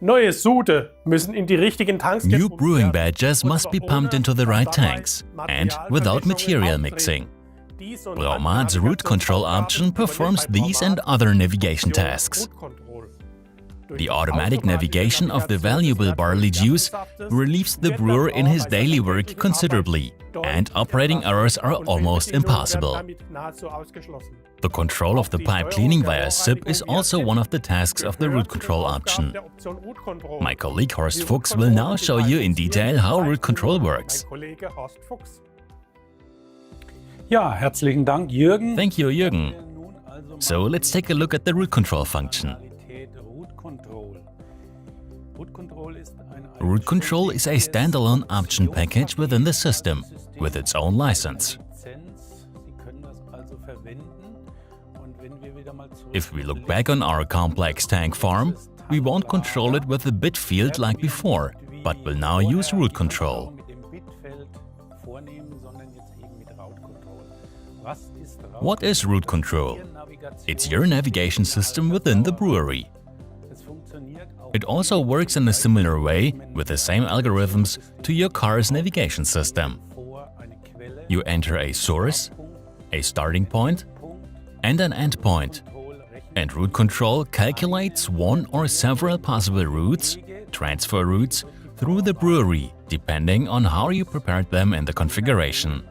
Neue Sud müssen in die richtigen Tanks New gepumpt brewing werden. batches must be pumped into the right tanks and without material mixing. Dies und Braumad's andere route control Navigationsaufgaben option performs übernimmt bei these and Braumat other navigation Option tasks. Route Control. Durch The das automatic automatische navigation of the Navigation des valuable barley juice Gerstensaftes relieves the wird der brewer in Brauer his bei daily seiner work täglichen considerably, Arbeit and deutlich operating entlastet errors are und almost Fehlbedienungen werden impossible. damit nahezu ausgeschlossen. The control of the pipe cleaning via SIP is also one of the tasks of the route control option. Der Option Route Control. My colleague Horst Die Fuchs Route will Control now show you in detail how route control works. Mein Kollege Horst Fuchs. Ja, herzlichen Dank, Jürgen. Thank you, Jürgen. Nun also mal So let's take a look at the route control function. Funktionalität Route Control. Route Control ist eine Route control is a standalone option package within the system, with its own license. Lizenz. Sie können das also verwenden. Und wenn wir wieder mal zurück If we look back on our complex tank farm, we won't control it with the bit field like before, but will now use route control. mit dem Bitfeld vornehmen, sondern jetzt eben mit Route Control. Was ist Route What is route control? Navigation? It's your navigation system within the brewery. Es funktioniert auch It also works in a similar way, with the same algorithms, to your car's navigation system. vor eine Quelle, You enter a source, a starting point, Punkt, and an end point, Control, Rechnen, and route control calculates one or several possible routes, transfer routes, through the brewery, depending on how you prepared them in the configuration.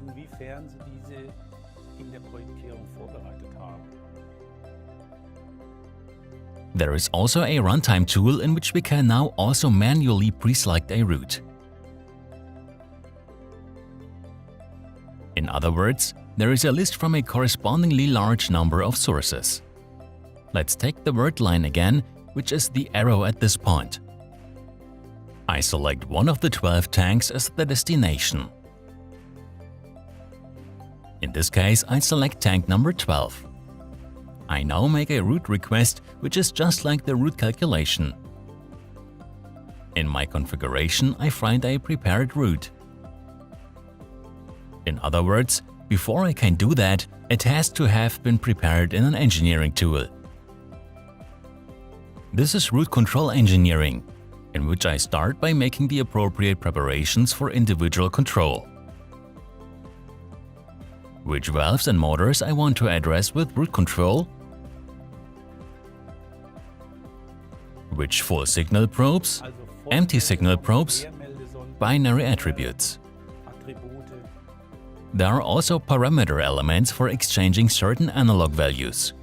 inwiefern Sie diese in der Projektierung vorbereitet haben. There is also a runtime tool in which we can now also manually pre-select a route. In other words, there is a list from a correspondingly large number of sources. Let's take the word line again, which is the arrow at this point. I select one of the 12 tanks as the destination. In this case, I select tank number 12. I now make a route request, which is just like the route calculation. In my configuration, I find a prepared route. In other words, before I can do that, it has to have been prepared in an engineering tool. This is route control engineering, in which I start by making the appropriate preparations for individual control. Which valves and motors I want to address with route control, which full signal probes, Also empty signal probes, Quermeldesonden, binary attributes. Attribute, There are also parameter elements for exchanging certain analog values.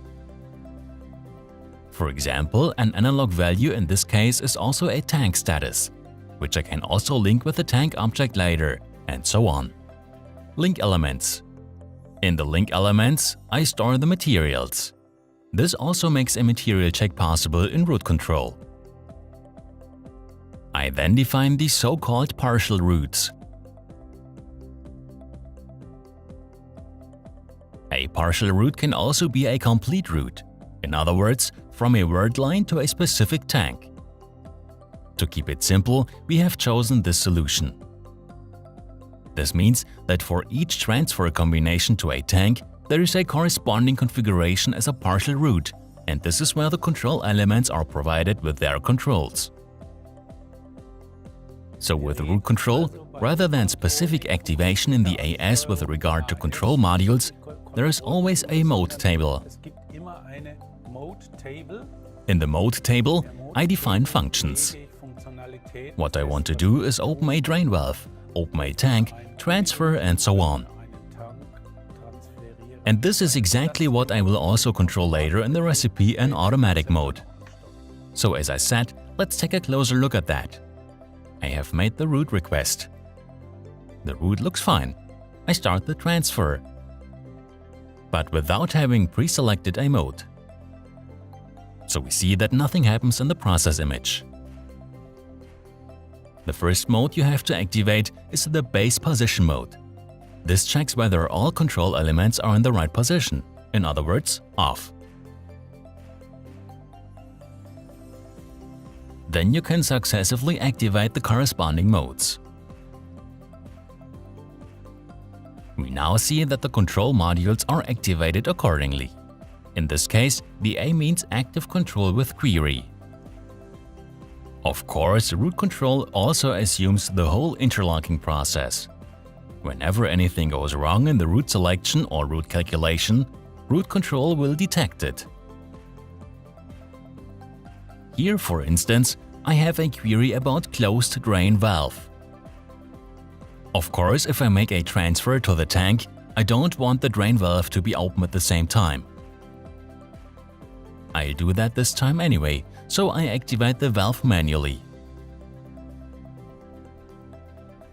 For example, an analog value in this case is also a tank status, which I can also link with the tank object later, and so on. Link elements. In the link elements, I store the materials. This also makes a material check possible in route control. I then define the so-called partial routes. A partial route can also be a complete route, in other words, from a word line to a specific tank. To keep it simple, we have chosen this solution. This means that for each transfer combination to a tank, there is a corresponding configuration as a partial route, and this is where the control elements are provided with their controls. So with route control, rather than specific activation in the AS with regard to control modules, there is always a mode table. Es gibt immer eine Mode Table. In the mode table, I define functions. Funktionalität. What I want to do is open a drain valve, open a tank, transfer, and so on. Einen Tank transferieren. And this is exactly what I will also control later in the recipe and automatic mode. So as I said, let's take a closer look at that. I have made the route request. The route looks fine. I start the transfer, but without having pre-selected a mode. So we see that nothing happens in the process image. The first mode you have to activate is the base position mode. This checks whether all control elements are in the right position, in other words, off. Then you can successively activate the corresponding modes. We now see that the control modules are activated accordingly. In this case, the A means active control with query. Of course, root control also assumes the whole interlocking process. Whenever anything goes wrong in the root selection or root calculation, root control will detect it. Here, for instance, I have a query about closed drain valve. Of course, if I make a transfer to the tank, I don't want the drain valve to be open at the same time. I do that this time anyway, so I activate the valve manually.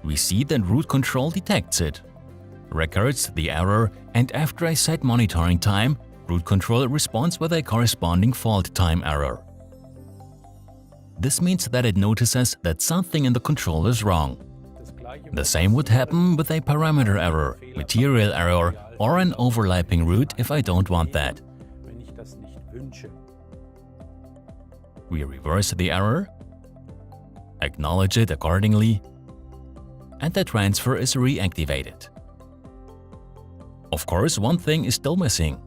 We see that root control detects it, records the error, and after I set monitoring time, root control responds with a corresponding fault time error. This means that it notices that something in the control is wrong. The same would happen with a parameter error, material error, or an overlapping root if I don't want that. We reverse the error, acknowledge it accordingly, and the transfer is reactivated. Of course, one thing is still missing.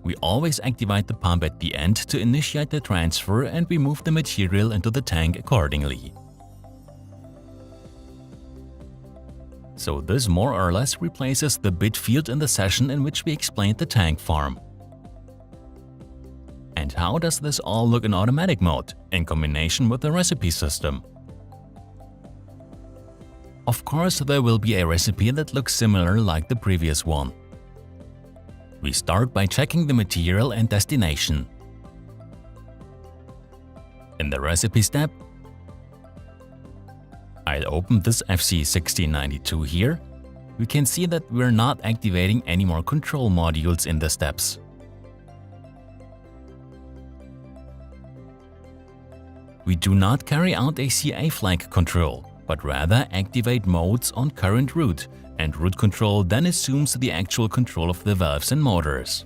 We always activate the pump at the end to initiate the transfer, and we move the material into the tank accordingly. So this more or less replaces the bit field in the session in which we explained the tank farm. And how does this all look in automatic mode, in combination with the recipe system? Of course, there will be a recipe that looks similar like the previous one. We start by checking the material and destination. In the recipe step, I'll open this FC1692 here. We can see that we're not activating any more control modules in the steps. We do not carry out a CA flag control, but rather activate modes on current root, and root control then assumes the actual control of the valves and motors.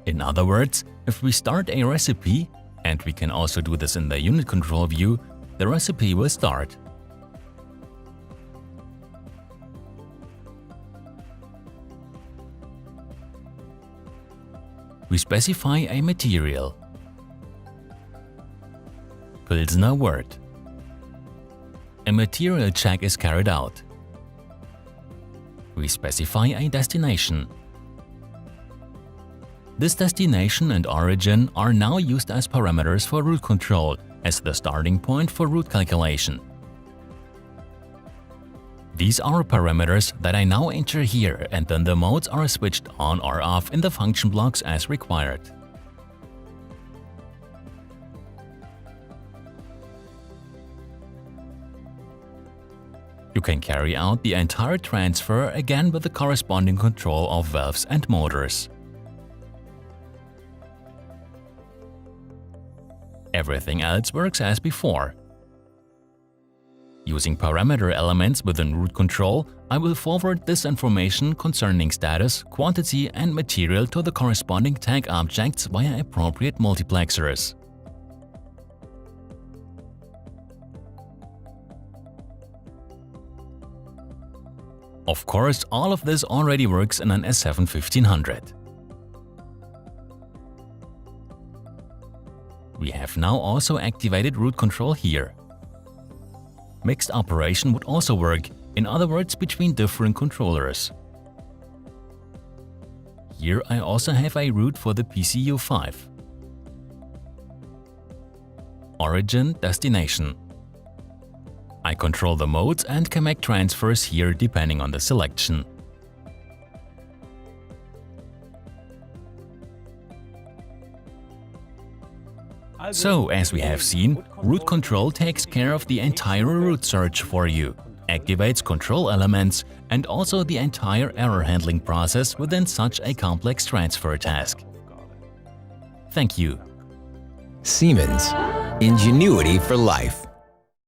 In other words, if we start a recipe, and we can also do this in the unit control view, the recipe will start. We specify a material, Pilsner wort. A material check is carried out. We specify a destination. This destination and origin are now used as parameters for root control, as the starting point for root calculation. These are parameters that I now enter here, and then the modes are switched on or off in the function blocks as required. You can carry out the entire transfer again with the corresponding control of valves and motors. Everything else works as before. Using parameter elements within root control, I will forward this information concerning status, quantity, and material to the corresponding tank objects via appropriate multiplexers. Of course, all of this already works in an S7-1500. We have now also activated root control here. Mixed operation would also work, in other words, between different controllers. Here I also have a root for the PCU5. Origin, destination. I control the modes and can make transfers here depending on the selection. So, as we have seen, root control takes care of the entire root search for you, activates control elements, and also the entire error handling process within such a complex transfer task. Thank you. Siemens. Ingenuity for life.